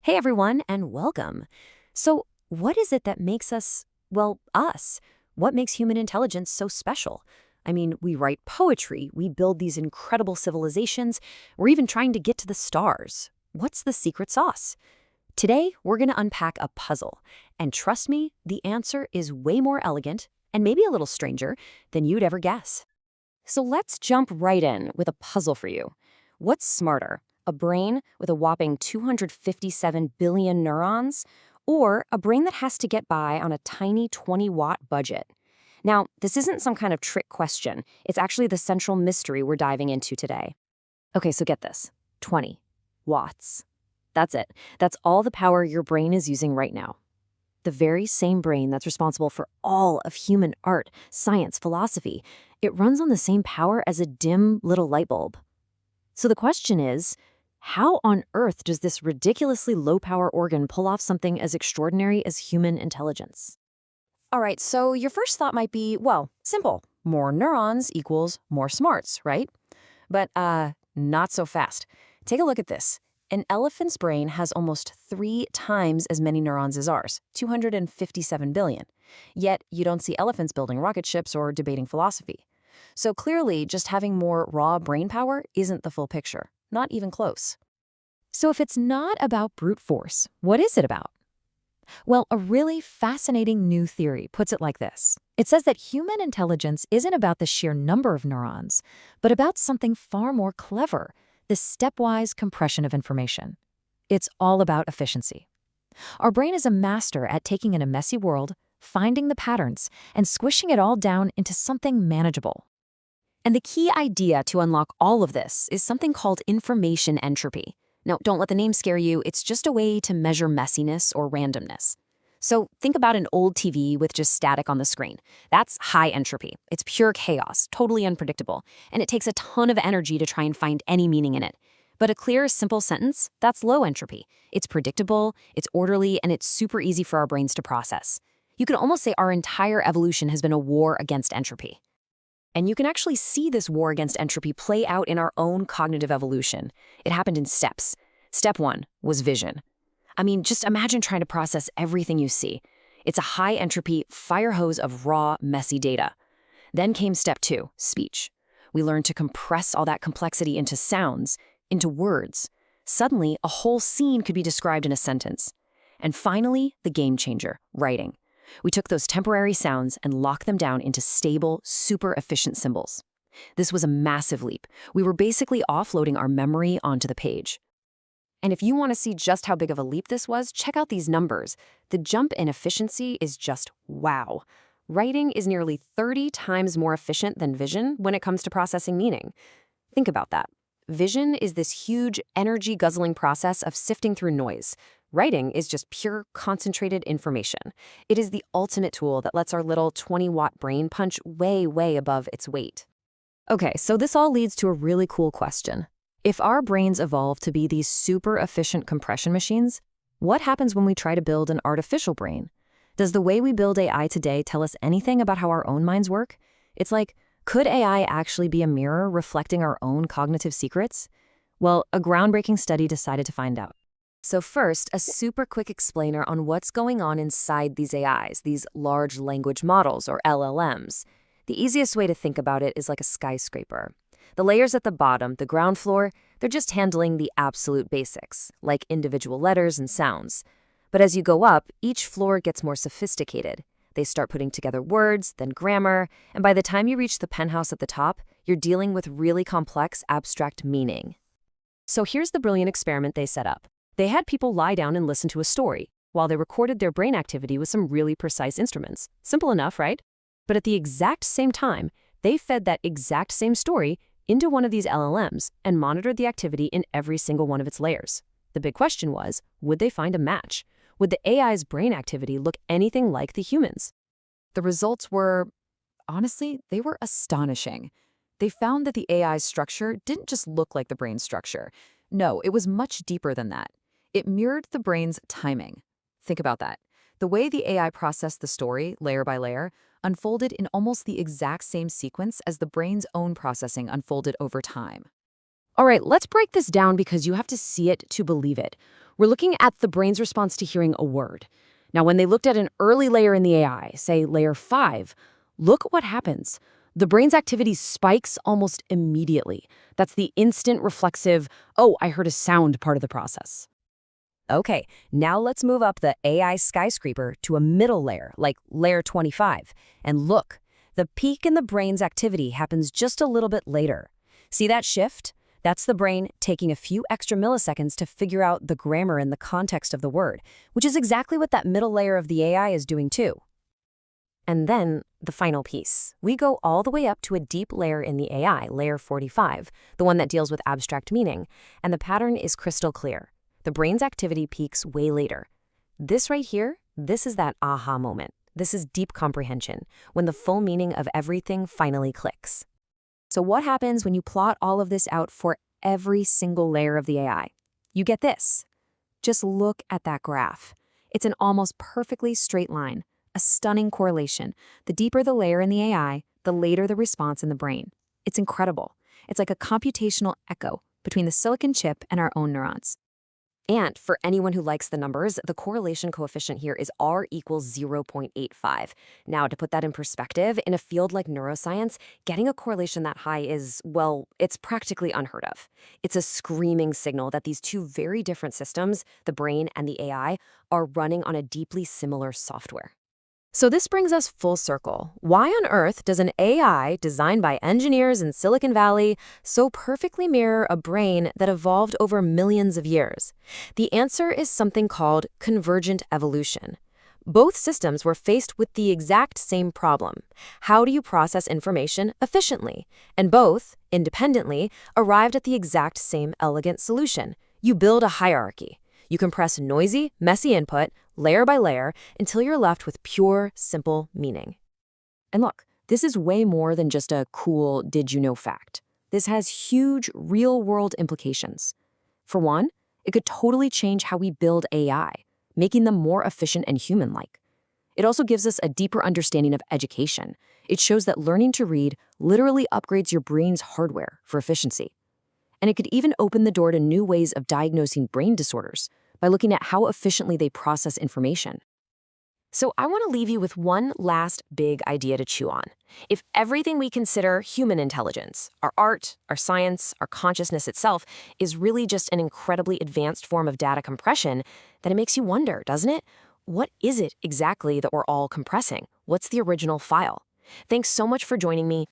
Hey everyone, and welcome. So, what is it that makes us, well, us? What makes human intelligence so special? I mean, we write poetry, we build these incredible civilizations, we're even trying to get to the stars. What's the secret sauce? Today, we're going to unpack a puzzle. And trust me, the answer is way more elegant, and maybe a little stranger, than you'd ever guess. So let's jump right in with a puzzle for you. What's smarter, a brain with a whopping 257 billion neurons, or a brain that has to get by on a tiny 20-watt budget? Now, this isn't some kind of trick question. It's actually the central mystery we're diving into today. Okay, so get this. 20 watts. That's it. That's all the power your brain is using right now. The very same brain that's responsible for all of human art, science, philosophy. It runs on the same power as a dim little light bulb. So the question is, how on earth does this ridiculously low-power organ pull off something as extraordinary as human intelligence? All right, so your first thought might be, well, simple. More neurons equals more smarts, right? But, not so fast. Take a look at this. An elephant's brain has almost 3 times as many neurons as ours, 257 billion. Yet, you don't see elephants building rocket ships or debating philosophy. So clearly, just having more raw brain power isn't the full picture, not even close. So if it's not about brute force, what is it about? Well, a really fascinating new theory puts it like this. It says that human intelligence isn't about the sheer number of neurons, but about something far more clever, the stepwise compression of information. It's all about efficiency. Our brain is a master at taking in a messy world, finding the patterns, and squishing it all down into something manageable. And the key idea to unlock all of this is something called information entropy. Now, don't let the name scare you. It's just a way to measure messiness or randomness. So think about an old TV with just static on the screen. That's high entropy. It's pure chaos, totally unpredictable, and it takes a ton of energy to try and find any meaning in it. But a clear, simple sentence, that's low entropy. It's predictable, it's orderly, and it's super easy for our brains to process. You could almost say our entire evolution has been a war against entropy. And you can actually see this war against entropy play out in our own cognitive evolution. It happened in steps. Step 1 was vision. I mean, just imagine trying to process everything you see. It's a high-entropy fire hose of raw, messy data. Then came step 2, speech. We learned to compress all that complexity into sounds, into words. Suddenly, a whole scene could be described in a sentence. And finally, the game changer, writing. We took those temporary sounds and locked them down into stable, super efficient symbols. This was a massive leap. We were basically offloading our memory onto the page. And if you want to see just how big of a leap this was, check out these numbers. The jump in efficiency is just wow. Writing is nearly 30 times more efficient than vision when it comes to processing meaning. Think about that. Vision is this huge, energy-guzzling process of sifting through noise. Writing is just pure, concentrated information. It is the ultimate tool that lets our little 20-watt brain punch way, way above its weight. Okay, so this all leads to a really cool question. If our brains evolve to be these super efficient compression machines, what happens when we try to build an artificial brain? Does the way we build AI today tell us anything about how our own minds work? It's like, could AI actually be a mirror reflecting our own cognitive secrets? Well, a groundbreaking study decided to find out. So first, a super quick explainer on what's going on inside these AIs, these large language models, or LLMs. The easiest way to think about it is like a skyscraper. The layers at the bottom, the ground floor, they're just handling the absolute basics, like individual letters and sounds. But as you go up, each floor gets more sophisticated. They start putting together words, then grammar, and by the time you reach the penthouse at the top, you're dealing with really complex, abstract meaning. So here's the brilliant experiment they set up. They had people lie down and listen to a story, while they recorded their brain activity with some really precise instruments. Simple enough, right? But at the exact same time, they fed that exact same story into one of these LLMs and monitored the activity in every single one of its layers. The big question was, would they find a match? Would the AI's brain activity look anything like the humans? The results were, honestly, they were astonishing. They found that the AI's structure didn't just look like the brain's structure. No, it was much deeper than that. It mirrored the brain's timing. Think about that. The way the AI processed the story, layer by layer, unfolded in almost the exact same sequence as the brain's own processing unfolded over time. All right, let's break this down because you have to see it to believe it. We're looking at the brain's response to hearing a word. Now, when they looked at an early layer in the AI, say layer 5, look what happens. The brain's activity spikes almost immediately. That's the instant reflexive, oh, I heard a sound part of the process. Okay, now let's move up the AI skyscraper to a middle layer, like layer 25. And look, the peak in the brain's activity happens just a little bit later. See that shift? That's the brain taking a few extra milliseconds to figure out the grammar and the context of the word, which is exactly what that middle layer of the AI is doing too. And then the final piece. We go all the way up to a deep layer in the AI, layer 45, the one that deals with abstract meaning, and the pattern is crystal clear. The brain's activity peaks way later. This right here, this is that aha moment. This is deep comprehension, when the full meaning of everything finally clicks. So what happens when you plot all of this out for every single layer of the AI? You get this. Just look at that graph. It's an almost perfectly straight line, a stunning correlation. The deeper the layer in the AI, the later the response in the brain. It's incredible. It's like a computational echo between the silicon chip and our own neurons. And for anyone who likes the numbers, the correlation coefficient here is R equals 0.85. Now, to put that in perspective, in a field like neuroscience, getting a correlation that high is, well, it's practically unheard of. It's a screaming signal that these two very different systems, the brain and the AI, are running on a deeply similar software. So this brings us full circle. Why on earth does an AI designed by engineers in Silicon Valley so perfectly mirror a brain that evolved over millions of years? The answer is something called convergent evolution. Both systems were faced with the exact same problem. How do you process information efficiently? And both, independently, arrived at the exact same elegant solution. You build a hierarchy. You compress noisy, messy input, layer by layer, until you're left with pure, simple meaning. And look, this is way more than just a cool did-you-know fact. This has huge, real-world implications. For one, it could totally change how we build AI, making them more efficient and human-like. It also gives us a deeper understanding of education. It shows that learning to read literally upgrades your brain's hardware for efficiency. And it could even open the door to new ways of diagnosing brain disorders by looking at how efficiently they process information. So I want to leave you with one last big idea to chew on. If everything we consider human intelligence, our art, our science, our consciousness itself, is really just an incredibly advanced form of data compression, then it makes you wonder, doesn't it? What is it exactly that we're all compressing? What's the original file? Thanks so much for joining me.